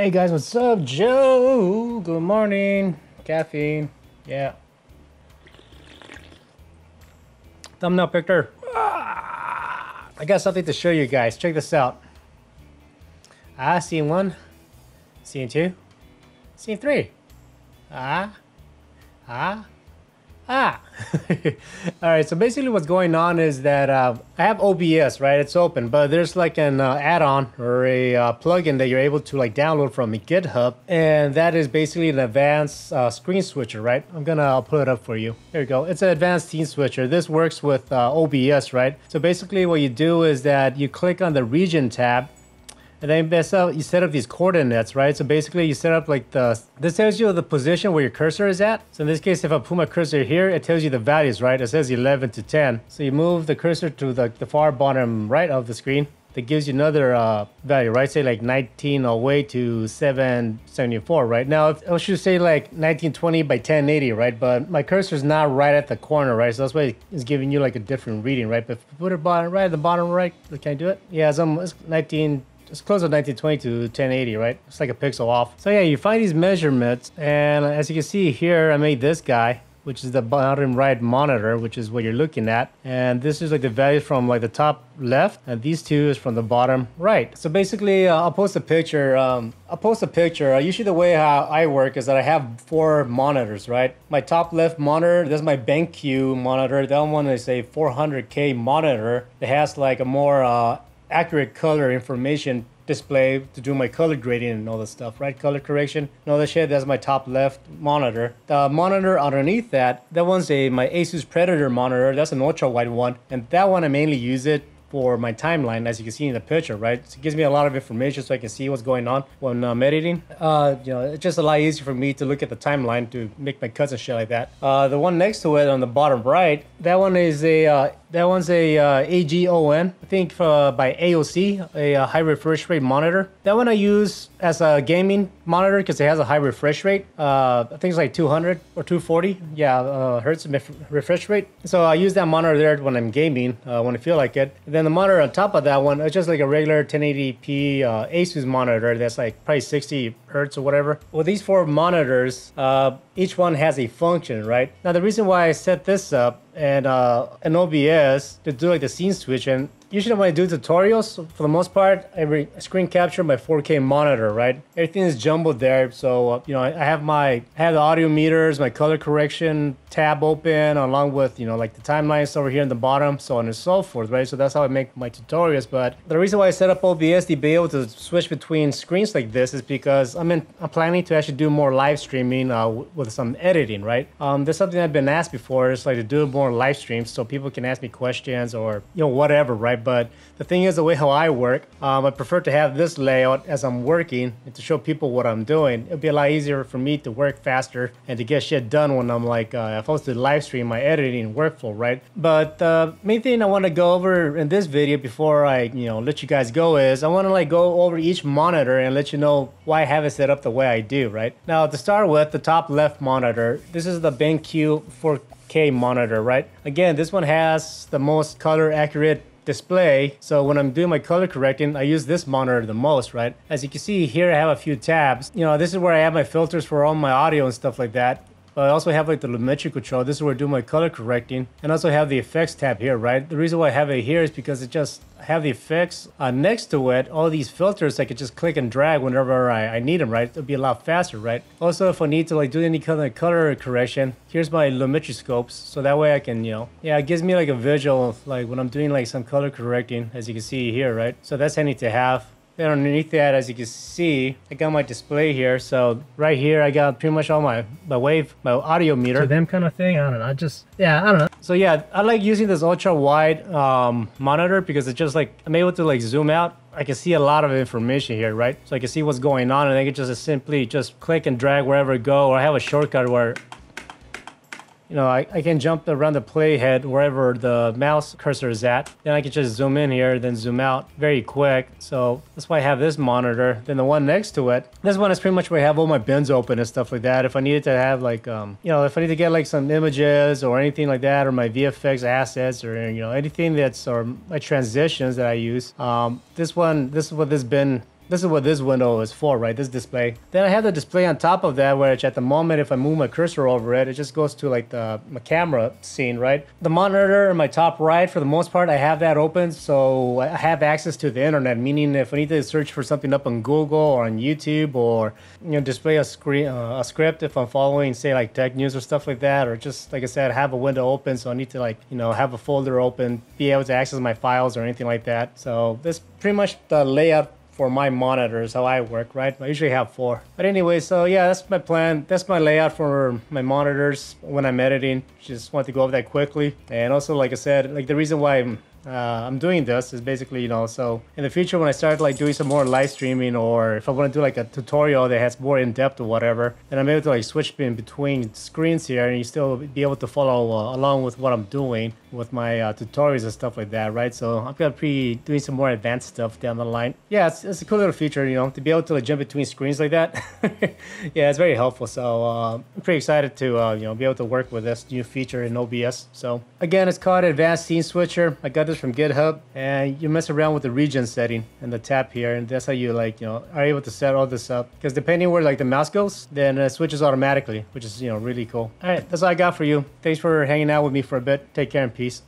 Hey guys, what's up? Joe, good morning. Caffeine, yeah. Thumbnail picture. I got something to show you guys. Check this out. Scene 1, scene 2, scene 3. Alright, so basically what's going on is that I have OBS, right? It's open, but there's like an add-on or a plugin that you're able to like download from GitHub, and that is basically an advanced screen switcher, right? I'll put it up for you. There you go. It's an advanced scene switcher. This works with OBS, right? So basically what you do is that you click on the region tab, and then you set up these coordinates, right? So basically you set up like this tells you the position where your cursor is at. So in this case, if I put my cursor here, it tells you the values, right? It says 11 to 10. So you move the cursor to the far bottom right of the screen. That gives you another value, right? Say like 19 all the way to 774, right? Now, I should say like 1920 by 1080, right? But my cursor is not right at the corner, right? So that's why it's giving you like a different reading, right? But if you put it right at the bottom right, can I do it? Yeah, it's 19... It's close to 1920 to 1080, right? It's like a pixel off. So yeah, you find these measurements, and as you can see here, I made this guy, which is the bottom right monitor, which is what you're looking at. And this is like the values from like the top left, and these two is from the bottom right. So basically, I'll post a picture. Usually the way how I work is that I have 4 monitors, right? My top left monitor, that's my BenQ monitor. That one is a 400K monitor. It has like a more accurate color information display to do my color grading and all that stuff, right? Color correction and all that shit. That's my top left monitor. The monitor underneath that one's my Asus Predator monitor. That's an ultra wide one, and that one I mainly use it for my timeline, as you can see in the picture, right? So it gives me a lot of information so I can see what's going on when I'm editing. It's just a lot easier for me to look at the timeline to make my cuts and shit like that. The one next to it on the bottom right, that one's a AGON, I think by AOC, a high refresh rate monitor. That one I use as a gaming monitor because it has a high refresh rate. I think it's like 200 or 240, hertz refresh rate. So I use that monitor there when I'm gaming, when I feel like it. And then the monitor on top of that one, it's just like a regular 1080p Asus monitor that's like probably 60 hertz or whatever. Well, these 4 monitors, each one has a function, right? Now the reason why I set this up and an OBS to do like the scene switch, and usually when I do tutorials, for the most part, I screen capture my 4K monitor, right? Everything is jumbled there, so I have the audio meters, my color correction tab open, along with like the timelines over here in the bottom, so on and so forth, right? So that's how I make my tutorials. But the reason why I set up OBS to be able to switch between screens like this is because I'm planning to actually do more live streaming with some editing, right? There's something I've been asked before, is like to do more live streams so people can ask me questions or whatever, right? But the thing is, the way how I work, I prefer to have this layout as I'm working and to show people what I'm doing. It'll be a lot easier for me to work faster and to get shit done when I'm like supposed to live stream my editing workflow, right? But the main thing I want to go over in this video before I let you guys go is I want to like go over each monitor and let you know why I have it set up the way I do, right? Now to start with, the top left monitor, this is the BenQ 4K monitor, right? Again, this one has the most color accurate display, so when I'm doing my color correcting, I use this monitor the most, right? As you can see here, I have a few tabs. This is where I have my filters for all my audio and stuff like that. But I also have like the lumetri control. This is where I do my color correcting, and also have the effects tab here, right? The reason why I have it here is because it just have the effects next to it. All these filters I could just click and drag whenever I need them, right? It'll be a lot faster, right? Also, if I need to like do any kind of color correction, here's my lumetri scopes, so that way I can it gives me like a visual like when I'm doing like some color correcting, as you can see here, right? So that's handy to have. Then underneath that, as you can see, I got my display here. So right here, I got pretty much all my audio meter. So them kind of thing, I don't know. I don't know. So yeah, I like using this ultra wide monitor because it's just like, I'm able to like zoom out. I can see a lot of information here, right? So I can see what's going on, and I can just simply just click and drag wherever I go, or I have a shortcut where I can jump around the playhead wherever the mouse cursor is at. Then I can just zoom in here, then zoom out very quick. So that's why I have this monitor. Then the one next to it, this one is pretty much where I have all my bins open and stuff like that. If I needed to have like, if I need to get like some images or anything like that, or my VFX assets, or anything or my transitions that I use. This is what this bin this is what this window is for, right? This display. Then I have the display on top of that, which at the moment, if I move my cursor over it, it just goes to like my camera scene, right? The monitor in my top right, for the most part, I have that open, so I have access to the internet, meaning if I need to search for something up on Google or on YouTube, or display a screen, a script if I'm following, say, like tech news or stuff like that, or just like I said, have a window open, so I need to have a folder open, be able to access my files or anything like that. So that's pretty much the layout for my monitors, how I work, right? I usually have 4. But anyway, so yeah, that's my plan. That's my layout for my monitors when I'm editing. Just want to go over that quickly. And also, like I said, like the reason why I'm doing this is basically, so in the future when I start like doing some more live streaming, or if I want to do like a tutorial that has more in depth or whatever, then I'm able to like switch in between screens here, and you still be able to follow along with what I'm doing with my tutorials and stuff like that, right? So I'm gonna be doing some more advanced stuff down the line. Yeah, it's a cool little feature, to be able to like jump between screens like that. Yeah, it's very helpful. So I'm pretty excited to be able to work with this new feature in OBS. So again, it's called Advanced Scene Switcher. I got this from GitHub, and you mess around with the region setting and the tab here, and that's how you are able to set all this up, because depending where like the mouse goes, then it switches automatically, which is really cool. All right, that's all I got for you. Thanks for hanging out with me for a bit. Take care and peace.